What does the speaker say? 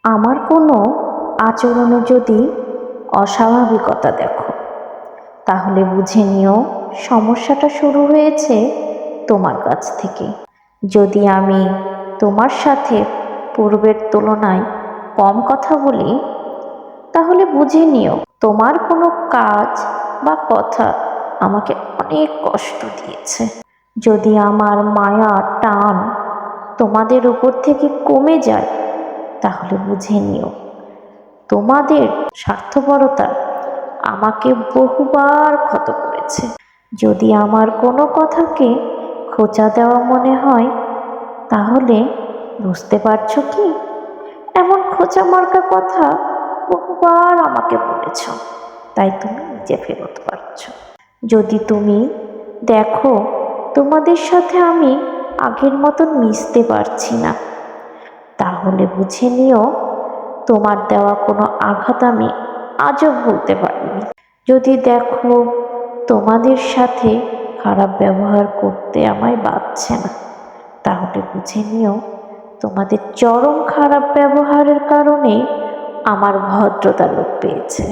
আমার কোনো আচরণে যদি অস্বাভাবিকতা দেখো, তাহলে বুঝে নিও সমস্যাটা শুরু হয়েছে তোমার কাছ থেকে। যদি আমি তোমার সাথে পূর্বের তুলনায় কম কথা বলি, তাহলে বুঝে নিও তোমার কোনো কাজ বা কথা আমাকে অনেক কষ্ট দিয়েছে। যদি আমার মায়া টান তোমাদের উপর থেকে কমে যায়, তাহলে বুঝে নিও তোমাদের স্বার্থপরতা আমাকে বহুবার ক্ষত করেছে। যদি আমার কোনো কথাকে খোঁচা দেওয়া মনে হয়, তাহলে বুঝতে পারছো কি, এমন খোঁচা মার্কা কথা বহুবার আমাকে বলেছ, তাই তুমি নিজে ফেরত পাচ্ছ। যদি তুমি দেখো তোমাদের সাথে আমি আগের মতন মিশতে পারছি না, তাহলে বুঝে নিও তোমার দেওয়া কোনো আঘাত আমি আজও ভুলতে পারিনি। যদি দেখো তোমাদের সাথে খারাপ ব্যবহার করতে আমায় বাধছে না, তাহলে বুঝে নিও তোমাদের চরম খারাপ ব্যবহারের কারণে আমার ভদ্রতা লোপ পেয়েছে।